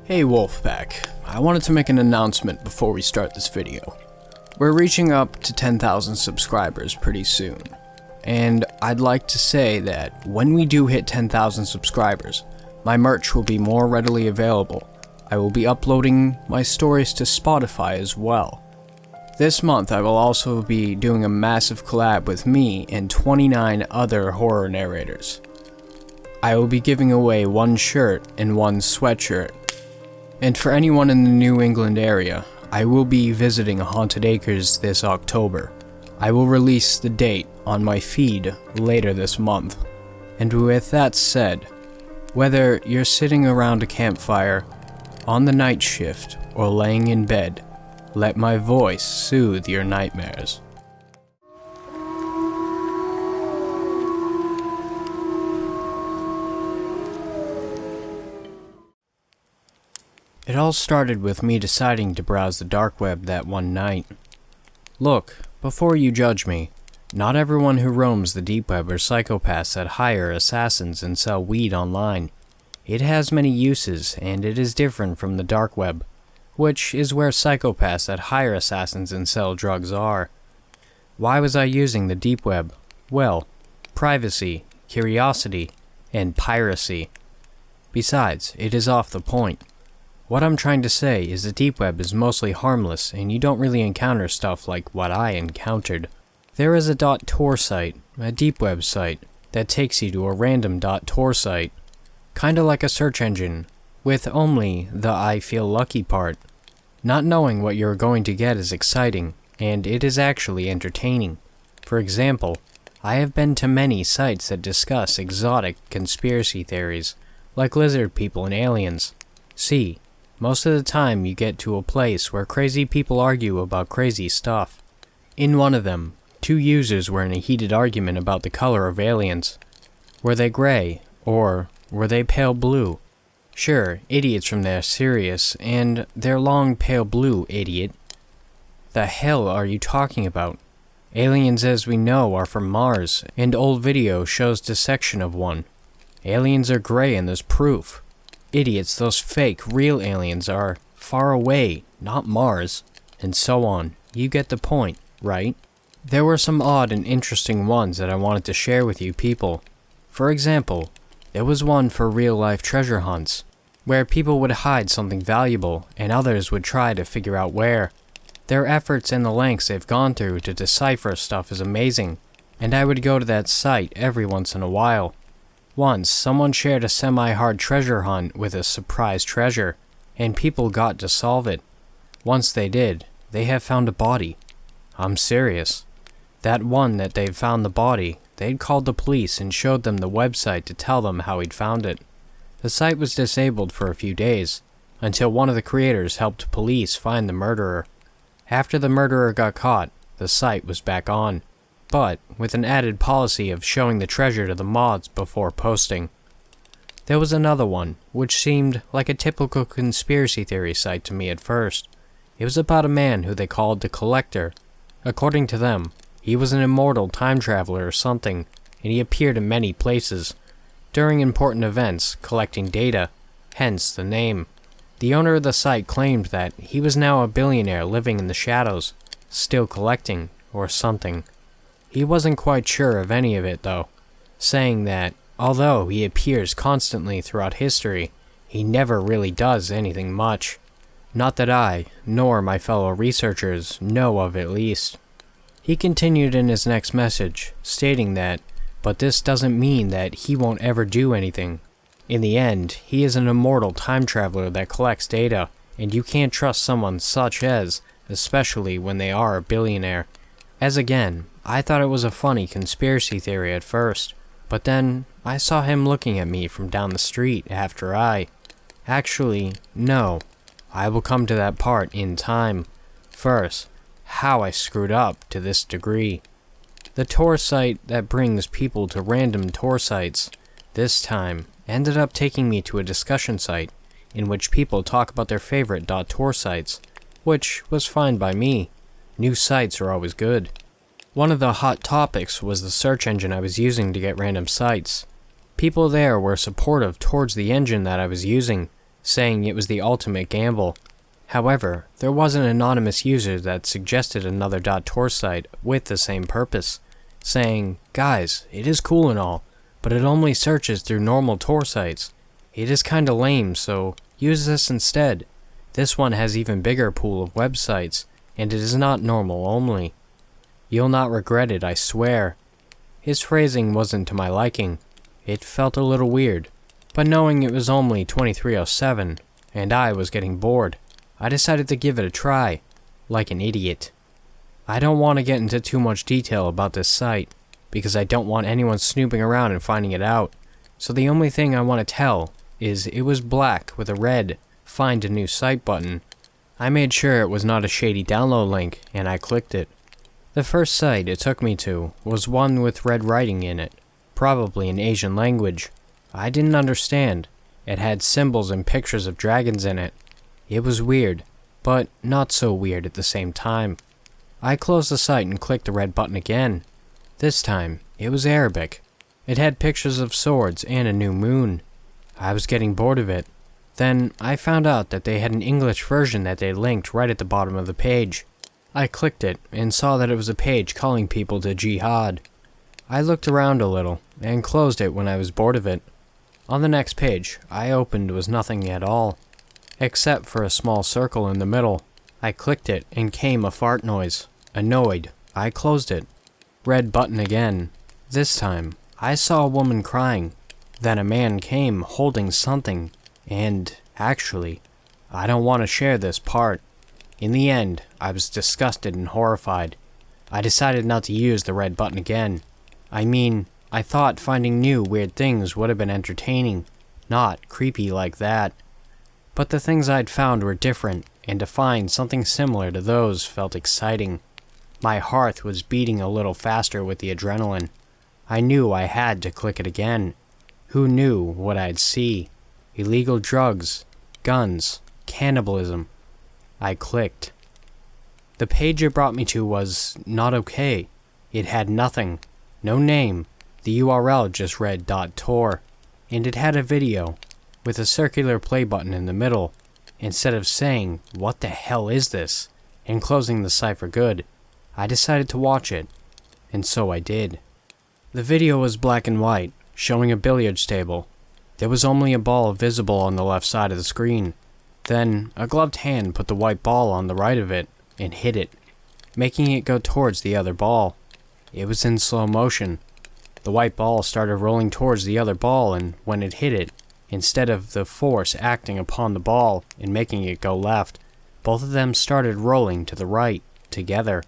Hey Wolfpack, I wanted to make an announcement before we start this video. We're reaching up to 10,000 subscribers pretty soon, and I'd like to say that when we do hit 10,000 subscribers, my merch will be more readily available. I will be uploading my stories to Spotify as well. This month I will also be doing a massive collab with me and 29 other horror narrators. I will be giving away one shirt and one sweatshirt. And for anyone in the New England area, I will be visiting Haunted Acres this October. I will release the date on my feed later this month. And with that said, whether you're sitting around a campfire, on the night shift, or laying in bed, let my voice soothe your nightmares. It all started with me deciding to browse the dark web that one night. Look, before you judge me, not everyone who roams the deep web are psychopaths that hire assassins and sell weed online. It has many uses, and it is different from the dark web, which is where psychopaths that hire assassins and sell drugs are. Why was I using the deep web? Well, privacy, curiosity, and piracy. Besides, it is off the point. What I'm trying to say is the deep web is mostly harmless and you don't really encounter stuff like what I encountered. There is a .tor site, a deep web site, that takes you to a random .tor site. Kinda like a search engine, with only the I feel lucky part. Not knowing what you're going to get is exciting, and it is actually entertaining. For example, I have been to many sites that discuss exotic conspiracy theories, like lizard people and aliens. See, most of the time you get to a place where crazy people argue about crazy stuff. In one of them, two users were in a heated argument about the color of aliens. Were they gray, or were they pale blue? Sure, idiots from there serious, and they're long pale blue, idiot. The hell are you talking about? Aliens as we know are from Mars, and old video shows dissection of one. Aliens are gray and there's proof. Idiots, those fake, real aliens are far away, not Mars, and so on. You get the point, right? There were some odd and interesting ones that I wanted to share with you people. For example, there was one for real-life treasure hunts, where people would hide something valuable, and others would try to figure out where. Their efforts and the lengths they've gone through to decipher stuff is amazing, and I would go to that site every once in a while. Once, someone shared a semi-hard treasure hunt with a surprise treasure, and people got to solve it. Once they did, they have found a body. I'm serious. That one that they'd found the body, they'd called the police and showed them the website to tell them how he'd found it. The site was disabled for a few days, until one of the creators helped police find the murderer. After the murderer got caught, the site was back on, but with an added policy of showing the treasure to the mods before posting. There was another one, which seemed like a typical conspiracy theory site to me at first. It was about a man who they called the Collector. According to them, he was an immortal time traveler or something, and he appeared in many places, during important events, collecting data, hence the name. The owner of the site claimed that he was now a billionaire living in the shadows, still collecting, or something. He wasn't quite sure of any of it though, saying that, although he appears constantly throughout history, he never really does anything much. Not that I, nor my fellow researchers, know of at least. He continued in his next message, stating that, but this doesn't mean that he won't ever do anything. In the end, he is an immortal time traveler that collects data, and you can't trust someone such as, especially when they are a billionaire. As again, I thought it was a funny conspiracy theory at first, but then I saw him looking at me from down the street after Actually, no. I will come to that part in time. First, how I screwed up to this degree. The Tor site that brings people to random Tor sites, this time, ended up taking me to a discussion site, in which people talk about their favorite .tor sites, which was fine by me. New sites are always good. One of the hot topics was the search engine I was using to get random sites. People there were supportive towards the engine that I was using, saying it was the ultimate gamble. However, there was an anonymous user that suggested another .tor site with the same purpose, saying, "Guys, it is cool and all, but it only searches through normal Tor sites. It is kinda lame, so use this instead. This one has even bigger pool of websites, and it is not normal only. You'll not regret it, I swear." His phrasing wasn't to my liking. It felt a little weird, but knowing it was only 2307, and I was getting bored, I decided to give it a try, like an idiot. I don't want to get into too much detail about this site, because I don't want anyone snooping around and finding it out, so the only thing I want to tell is it was black with a red "Find a New Site" button. I made sure it was not a shady download link, and I clicked it. The first site it took me to was one with red writing in it, probably in Asian language. I didn't understand. It had symbols and pictures of dragons in it. It was weird, but not so weird at the same time. I closed the site and clicked the red button again. This time, it was Arabic. It had pictures of swords and a new moon. I was getting bored of it. Then I found out that they had an English version that they linked right at the bottom of the page. I clicked it and saw that it was a page calling people to jihad. I looked around a little and closed it when I was bored of it. On the next page I opened was nothing at all, except for a small circle in the middle. I clicked it and came a fart noise. Annoyed, I closed it. Red button again. This time, I saw a woman crying. Then a man came holding something, and actually, I don't want to share this part. In the end, I was disgusted and horrified. I decided not to use the red button again. I mean, I thought finding new weird things would have been entertaining, not creepy like that. But the things I'd found were different, and to find something similar to those felt exciting. My heart was beating a little faster with the adrenaline. I knew I had to click it again. Who knew what I'd see? Illegal drugs, guns, cannibalism. I clicked. The page it brought me to was not okay. It had nothing. No name. The URL just read .tor. And it had a video, with a circular play button in the middle, instead of saying, "What the hell is this?" and closing the site for good. I decided to watch it, and so I did. The video was black and white, showing a billiards table. There was only a ball visible on the left side of the screen. Then, a gloved hand put the white ball on the right of it, and hit it, making it go towards the other ball. It was in slow motion. The white ball started rolling towards the other ball, and when it hit it, instead of the force acting upon the ball and making it go left, both of them started rolling to the right, together.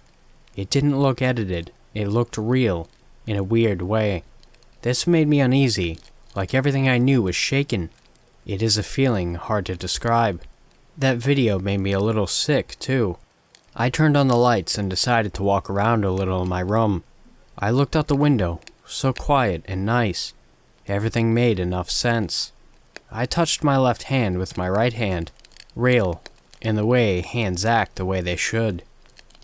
It didn't look edited, it looked real, in a weird way. This made me uneasy, like everything I knew was shaken. It is a feeling hard to describe. That video made me a little sick, too. I turned on the lights and decided to walk around a little in my room. I looked out the window, so quiet and nice. Everything made enough sense. I touched my left hand with my right hand, real, in the way hands act the way they should.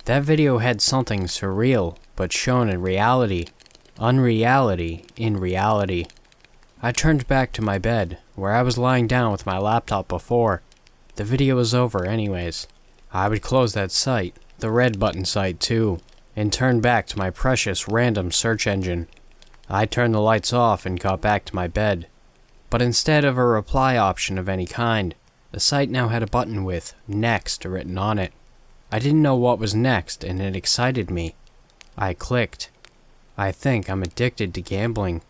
That video had something surreal, but shown in reality. Unreality in reality. I turned back to my bed, where I was lying down with my laptop before. The video was over anyways. I would close that site, the red button site too, and turn back to my precious random search engine. I turned the lights off and got back to my bed. But instead of a reply option of any kind, the site now had a button with "Next" written on it. I didn't know what was next, and it excited me. I clicked. I think I'm addicted to gambling.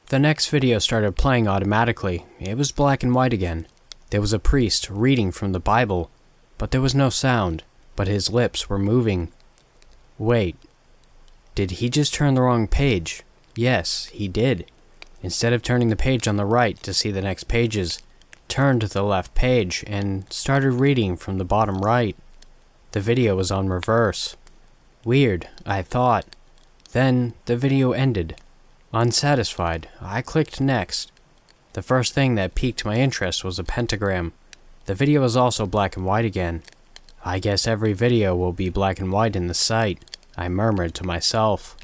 The next video started playing automatically. It was black and white again. There was a priest reading from the Bible, but there was no sound, but his lips were moving. Wait, did he just turn the wrong page? Yes, he did. Instead of turning the page on the right to see the next pages, turned to the left page and started reading from the bottom right. The video was on reverse. Weird, I thought. Then the video ended. Unsatisfied, I clicked next. The first thing that piqued my interest was a pentagram. The video was also black and white again. I guess every video will be black and white in the site, I murmured to myself.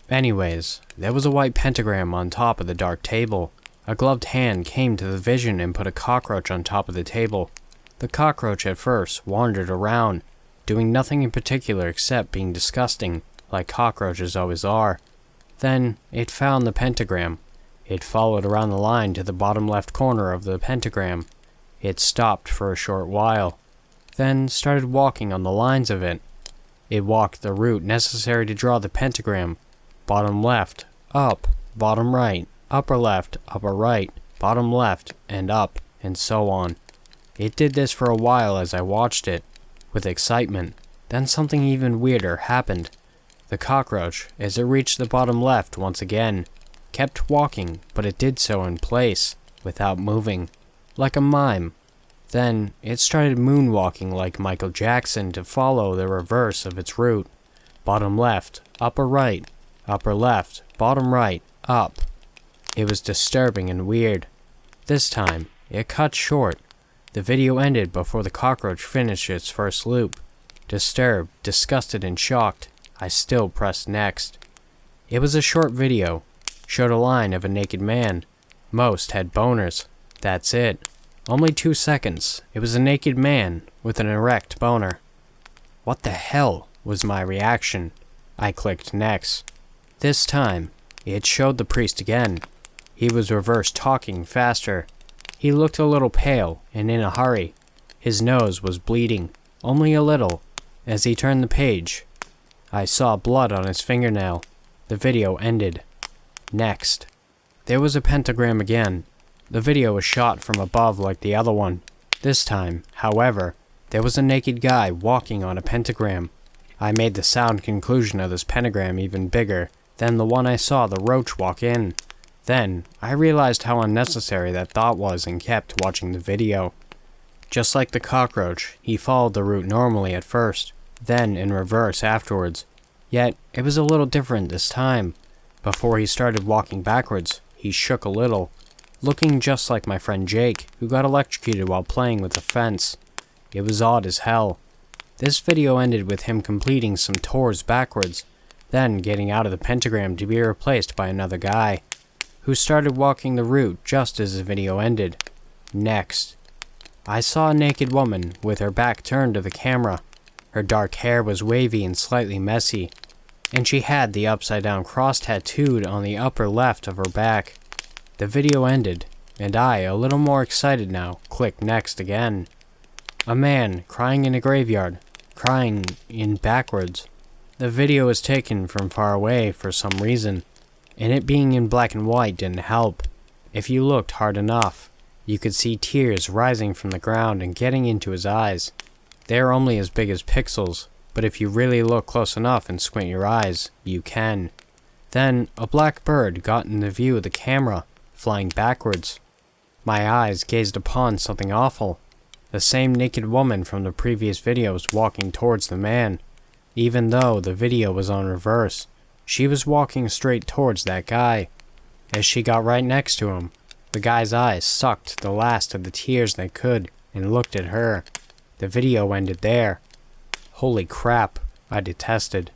Anyways, there was a white pentagram on top of the dark table. A gloved hand came to the vision and put a cockroach on top of the table. The cockroach at first wandered around, doing nothing in particular except being disgusting, like cockroaches always are. Then it found the pentagram. It followed around the line to the bottom left corner of the pentagram. It stopped for a short while, then started walking on the lines of it. It walked the route necessary to draw the pentagram. Bottom left, up, bottom right, upper left, upper right, bottom left, and up, and so on. It did this for a while as I watched it, with excitement. Then something even weirder happened. The cockroach, as it reached the bottom left once again, kept walking, but it did so in place, without moving, like a mime. Then it started moonwalking like Michael Jackson to follow the reverse of its route. Bottom left, upper right, upper left, bottom right, up. It was disturbing and weird. This time, it cut short. The video ended before the cockroach finished its first loop. Disturbed, disgusted, and shocked, I still pressed next. It was a short video. Showed a line of a naked man. Most had boners. That's it. Only 2 seconds. It was a naked man with an erect boner. What the hell was my reaction? I clicked next. This time, it showed the priest again. He was reverse talking faster. He looked a little pale and in a hurry. His nose was bleeding, only a little. As he turned the page, I saw blood on his fingernail. The video ended. Next. There was a pentagram again. The video was shot from above like the other one. This time, however, there was a naked guy walking on a pentagram. I made the sound conclusion of this pentagram even bigger than the one I saw the roach walk in. Then, I realized how unnecessary that thought was and kept watching the video. Just like the cockroach, he followed the route normally at first, then in reverse afterwards. Yet, it was a little different this time. Before he started walking backwards, he shook a little, looking just like my friend Jake, who got electrocuted while playing with a fence. It was odd as hell. This video ended with him completing some tours backwards, then getting out of the pentagram to be replaced by another guy, who started walking the route just as the video ended. Next. I saw a naked woman with her back turned to the camera. Her dark hair was wavy and slightly messy, and she had the upside-down cross tattooed on the upper left of her back. The video ended, and I, a little more excited now, clicked next again. A man crying in a graveyard, crying in backwards. The video was taken from far away for some reason, and it being in black and white didn't help. If you looked hard enough, you could see tears rising from the ground and getting into his eyes. They are only as big as pixels, but if you really look close enough and squint your eyes, you can. Then, a black bird got in the view of the camera, flying backwards. My eyes gazed upon something awful. The same naked woman from the previous video was walking towards the man. Even though the video was on reverse, she was walking straight towards that guy. As she got right next to him, the guy's eyes sucked the last of the tears they could and looked at her. The video ended there. Holy crap, I detested.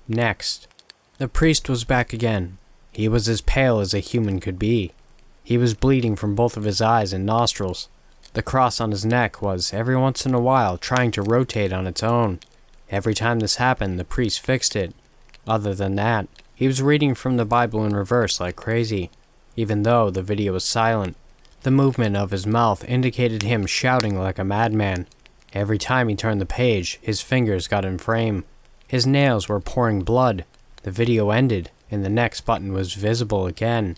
Next. The priest was back again. He was as pale as a human could be. He was bleeding from both of his eyes and nostrils. The cross on his neck was, every once in a while, trying to rotate on its own. Every time this happened, the priest fixed it. Other than that, he was reading from the Bible in reverse like crazy, even though the video was silent. The movement of his mouth indicated him shouting like a madman. Every time he turned the page, his fingers got in frame. His nails were pouring blood. The video ended, and the next button was visible again.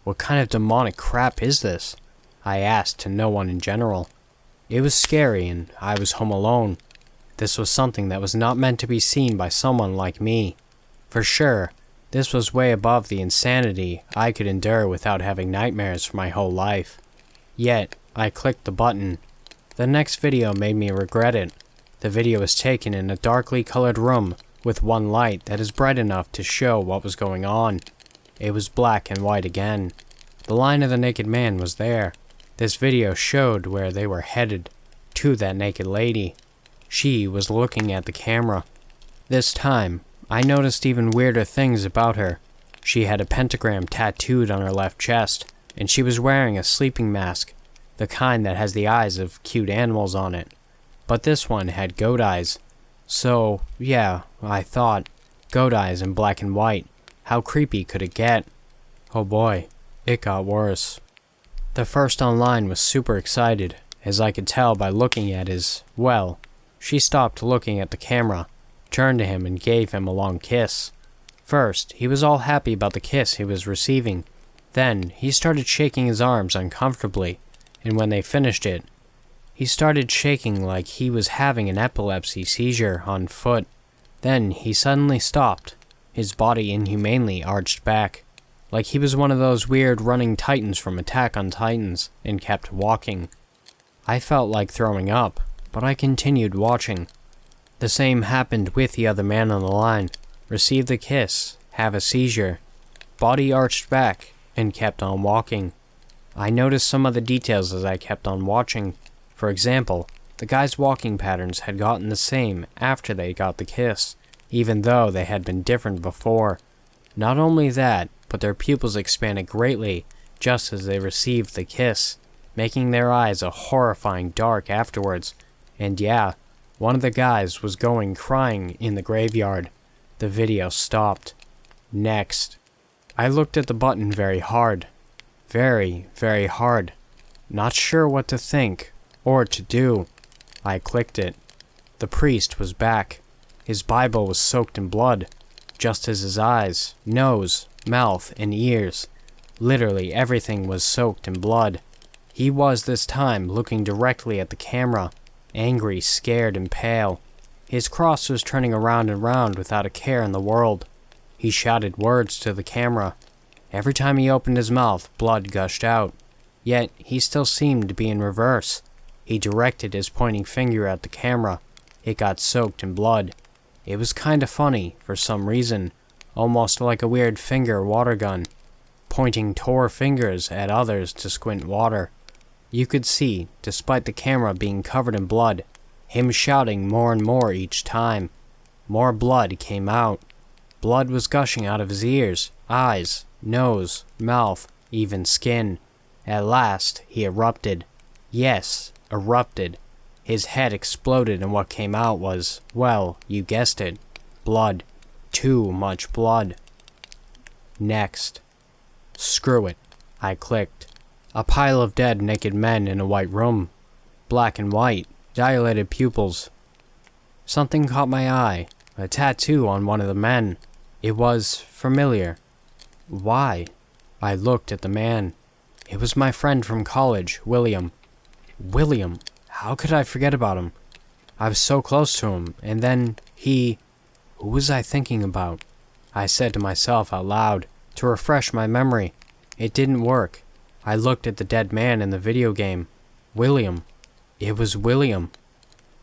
What kind of demonic crap is this? I asked to no one in general. It was scary, and I was home alone. This was something that was not meant to be seen by someone like me. For sure, this was way above the insanity I could endure without having nightmares for my whole life. Yet, I clicked the button. The next video made me regret it. The video was taken in a darkly colored room with one light that is bright enough to show what was going on. It was black and white again. The line of the naked man was there. This video showed where they were headed, to that naked lady. She was looking at the camera. This time, I noticed even weirder things about her. She had a pentagram tattooed on her left chest, and she was wearing a sleeping mask, the kind that has the eyes of cute animals on it. But this one had goat eyes. So, yeah, I thought, goat eyes in black and white. How creepy could it get? Oh boy, it got worse. The first online was super excited, as I could tell by looking at his, well, she stopped looking at the camera, turned to him and gave him a long kiss. First, he was all happy about the kiss he was receiving. Then, he started shaking his arms uncomfortably, and when they finished it, he started shaking like he was having an epilepsy seizure on foot. Then, he suddenly stopped, his body inhumanely arched back, like he was one of those weird running titans from Attack on Titans, and kept walking. I felt like throwing up, but I continued watching. The same happened with the other man on the line. Received the kiss, have a seizure, body arched back, and kept on walking. I noticed some of the details as I kept on watching. For example, the guy's walking patterns had gotten the same after they got the kiss, even though they had been different before. Not only that, but their pupils expanded greatly just as they received the kiss, making their eyes a horrifying dark afterwards. And yeah, one of the guys was going crying in the graveyard. The video stopped. Next. I looked at the button very hard. Very, very hard. Not sure what to think or to do. I clicked it. The priest was back. His Bible was soaked in blood, just as his eyes, nose, mouth, and ears. Literally everything was soaked in blood. He was this time looking directly at the camera, angry, scared, and pale. His cross was turning around and round without a care in the world. He shouted words to the camera. Every time he opened his mouth, blood gushed out. Yet, he still seemed to be in reverse. He directed his pointing finger at the camera. It got soaked in blood. It was kinda funny, for some reason, almost like a weird finger water gun, pointing tore fingers at others to squint water. You could see, despite the camera being covered in blood, him shouting more and more each time. More blood came out. Blood was gushing out of his ears, eyes, nose, mouth, even skin. At last, he erupted. Yes, erupted. His head exploded and what came out was, well, you guessed it, blood. Too much blood. Next. Screw it. I clicked. A pile of dead naked men in a white room. Black and white, dilated pupils. Something caught my eye. A tattoo on one of the men. It was familiar. Why? I looked at the man. It was my friend from college, William. William? How could I forget about him? I was so close to him, and then he... Who was I thinking about? I said to myself out loud, to refresh my memory. It didn't work. I looked at the dead man in the video game. William. It was William.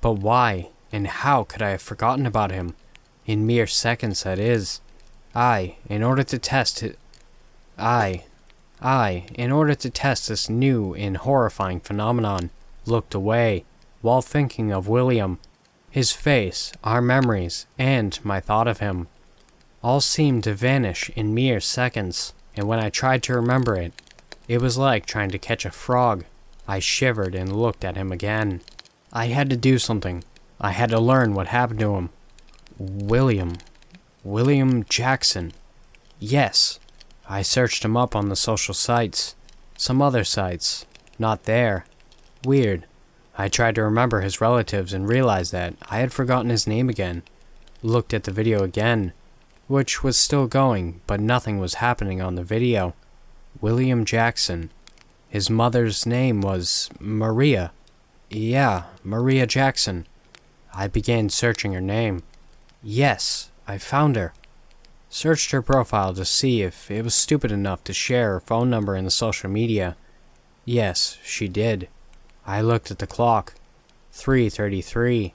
But why, and how could I have forgotten about him? In mere seconds, that is. In order to test this new and horrifying phenomenon, looked away, while thinking of William. His face, our memories, and my thought of him. All seemed to vanish in mere seconds, and when I tried to remember it, it was like trying to catch a frog. I shivered and looked at him again. I had to do something. I had to learn what happened to him. William Jackson. Yes. I searched him up on the social sites. Some other sites. Not there. Weird. I tried to remember his relatives and realized that I had forgotten his name again. Looked at the video again, which was still going, but nothing was happening on the video. William Jackson. His mother's name was Maria. Yeah, Maria Jackson. I began searching her name. Yes, I found her. Searched her profile to see if it was stupid enough to share her phone number in the social media. Yes, she did. I looked at the clock. 3:33.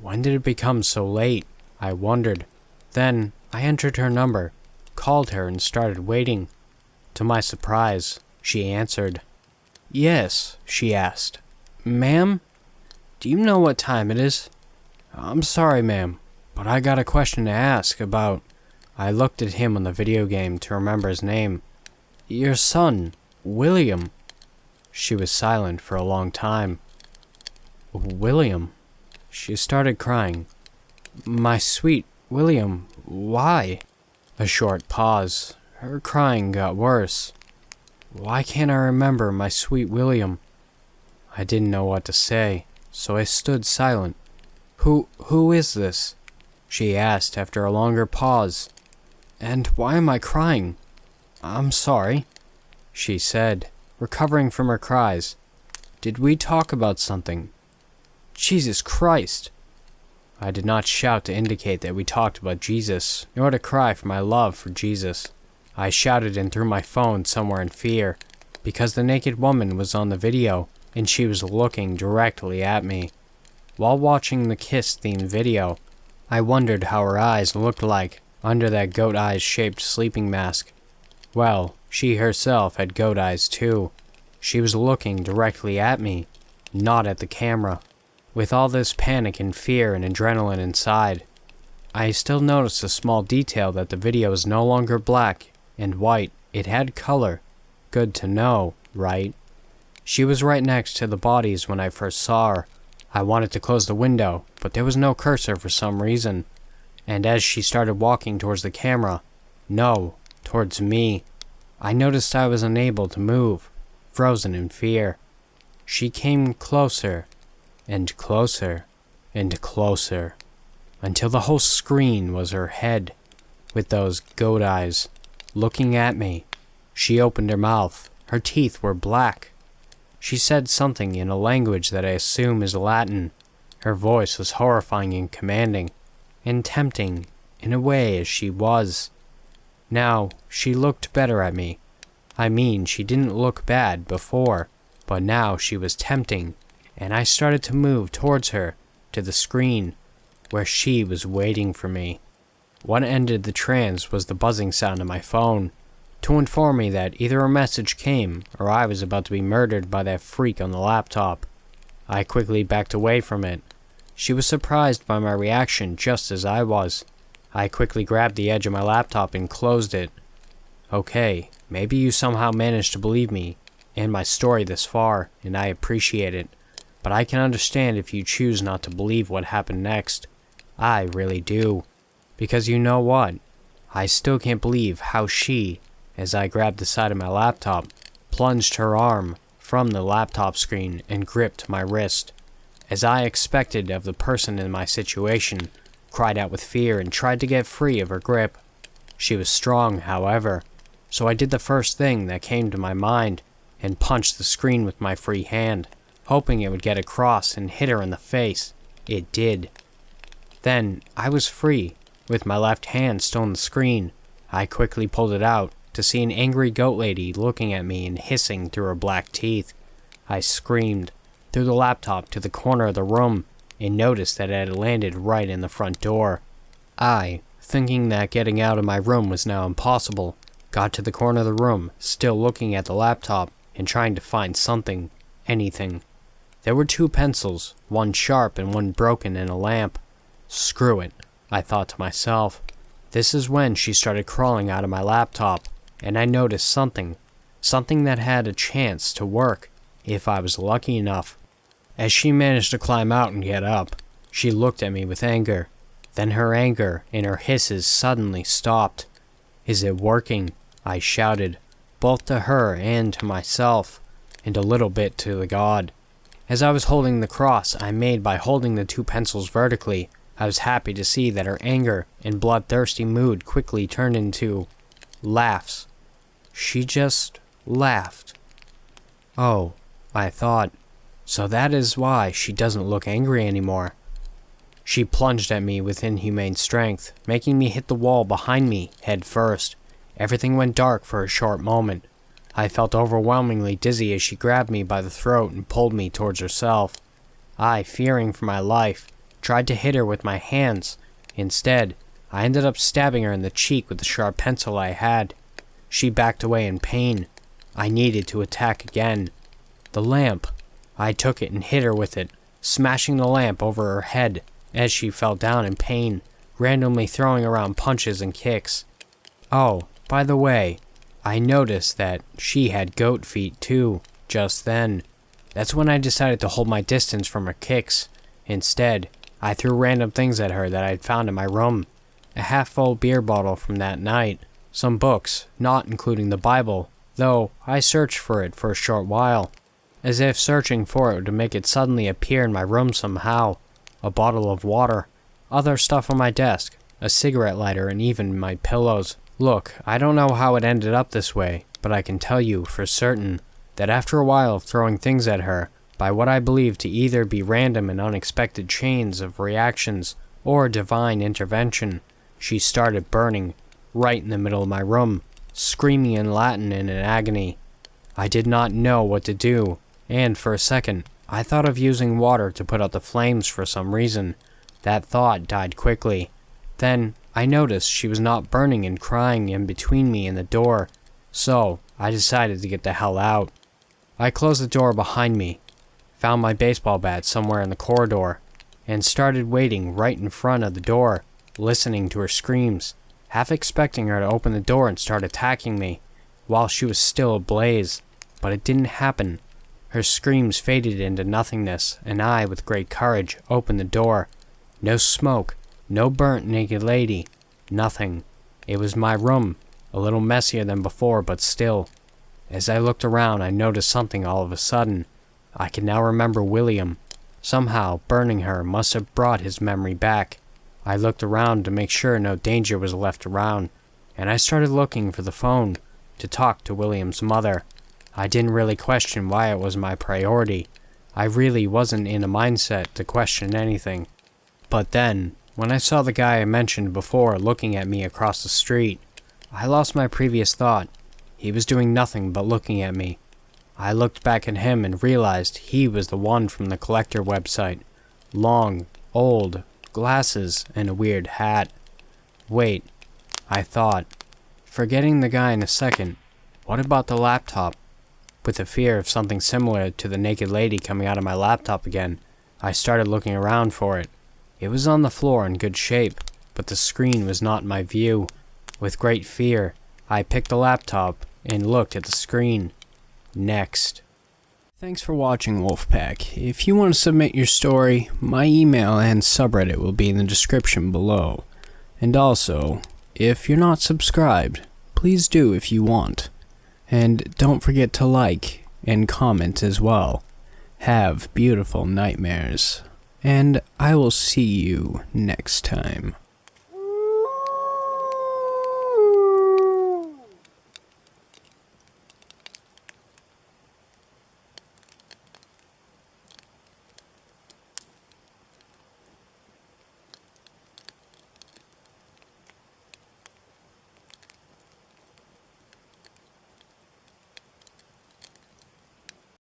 When did it become so late? I wondered. Then I entered her number, called her and started waiting. To my surprise, she answered. Yes, she asked. Ma'am? Do you know what time it is? I'm sorry, ma'am, but I got a question to ask about... I looked at him on the video game to remember his name. Your son. William." She was silent for a long time. "William." She started crying. "My sweet William, why?" A short pause. Her crying got worse. "Why can't I remember my sweet William?" I didn't know what to say, so I stood silent. Who is this?" she asked after a longer pause. "And why am I crying?" "I'm sorry," she said, recovering from her cries. "Did we talk about something?" "Jesus Christ!" I did not shout to indicate that we talked about Jesus, nor to cry for my love for Jesus. I shouted and threw my phone somewhere in fear, because the naked woman was on the video, and she was looking directly at me. While watching the Kiss-themed video, I wondered how her eyes looked like under that goat eyes-shaped sleeping mask. Well, she herself had goat eyes too. She was looking directly at me, not at the camera. With all this panic and fear and adrenaline inside, I still noticed a small detail that the video was no longer black and white. It had color. Good to know, right? She was right next to the bodies when I first saw her. I wanted to close the window, but there was no cursor for some reason. And as she started walking towards the camera, no, towards me, I noticed I was unable to move, frozen in fear. She came closer, and closer, and closer, until the whole screen was her head, with those goat eyes, looking at me. She opened her mouth. Her teeth were black. She said something in a language that I assume is Latin. Her voice was horrifying and commanding, and tempting, in a way as she was. Now, she looked better at me. I mean, she didn't look bad before, but now she was tempting, and I started to move towards her, to the screen, where she was waiting for me. What ended the trance was the buzzing sound of my phone, to inform me that either a message came, or I was about to be murdered by that freak on the laptop. I quickly backed away from it. She was surprised by my reaction just as I was. I quickly grabbed the edge of my laptop and closed it. Okay, maybe you somehow managed to believe me and my story this far, and I appreciate it. But I can understand if you choose not to believe what happened next. I really do. Because you know what? I still can't believe how she, as I grabbed the side of my laptop, plunged her arm from the laptop screen and gripped my wrist. As I expected of the person in my situation, cried out with fear and tried to get free of her grip. She was strong, however, so I did the first thing that came to my mind and punched the screen with my free hand, hoping it would get across and hit her in the face. It did. Then I was free, with my left hand still on the screen. I quickly pulled it out to see an angry goat lady looking at me and hissing through her black teeth. I screamed, threw the laptop to the corner of the room, and noticed that it had landed right in the front door. I, thinking that getting out of my room was now impossible, got to the corner of the room, still looking at the laptop and trying to find something, anything. There were 2 pencils, one sharp and one broken, in a lamp. Screw it, I thought to myself. This is when she started crawling out of my laptop, and I noticed something that had a chance to work, if I was lucky enough. As she managed to climb out and get up, she looked at me with anger. Then her anger and her hisses suddenly stopped. "Is it working?" I shouted, both to her and to myself, and a little bit to the god. As I was holding the cross I made by holding the 2 pencils vertically, I was happy to see that her anger and bloodthirsty mood quickly turned into laughs. She just laughed. Oh, I thought, so that is why she doesn't look angry anymore. She plunged at me with inhumane strength, making me hit the wall behind me head first. Everything went dark for a short moment. I felt overwhelmingly dizzy as she grabbed me by the throat and pulled me towards herself. I, fearing for my life, tried to hit her with my hands. Instead, I ended up stabbing her in the cheek with the sharp pencil I had. She backed away in pain. I needed to attack again. The lamp. I took it and hit her with it, smashing the lamp over her head as she fell down in pain, randomly throwing around punches and kicks. Oh, by the way, I noticed that she had goat feet too, just then. That's when I decided to hold my distance from her kicks. Instead, I threw random things at her that I'd found in my room. A half-full beer bottle from that night. Some books, not including the Bible, though I searched for it for a short while, as if searching for it to make it suddenly appear in my room somehow. A bottle of water, other stuff on my desk, a cigarette lighter, and even my pillows. Look, I don't know how it ended up this way, but I can tell you for certain that after a while of throwing things at her, by what I believe to either be random and unexpected chains of reactions or divine intervention, she started burning right in the middle of my room, screaming in Latin in an agony. I did not know what to do, and for a second, I thought of using water to put out the flames for some reason. That thought died quickly. Then, I noticed she was not burning and crying in between me and the door, so I decided to get the hell out. I closed the door behind me, found my baseball bat somewhere in the corridor, and started waiting right in front of the door, listening to her screams, half expecting her to open the door and start attacking me, while she was still ablaze. But it didn't happen. Her screams faded into nothingness, and I, with great courage, opened the door. No smoke, no burnt naked lady, nothing. It was my room, a little messier than before, but still. As I looked around, I noticed something all of a sudden. I can now remember William. Somehow, burning her must have brought his memory back. I looked around to make sure no danger was left around, and I started looking for the phone to talk to William's mother. I didn't really question why it was my priority. I really wasn't in a mindset to question anything. But then, when I saw the guy I mentioned before looking at me across the street, I lost my previous thought. He was doing nothing but looking at me. I looked back at him and realized he was the one from the collector website. Long, old, glasses, and a weird hat. Wait, I thought. Forgetting the guy in a second, what about the laptop? With a fear of something similar to the naked lady coming out of my laptop again, I started looking around for it. It was on the floor in good shape, but the screen was not in my view. With great fear, I picked the laptop and looked at the screen. Next. Thanks for watching, Wolfpack. If you want to submit your story, my email and subreddit will be in the description below. And also, if you're not subscribed, please do if you want. And don't forget to like and comment as well. Have beautiful nightmares. And I will see you next time.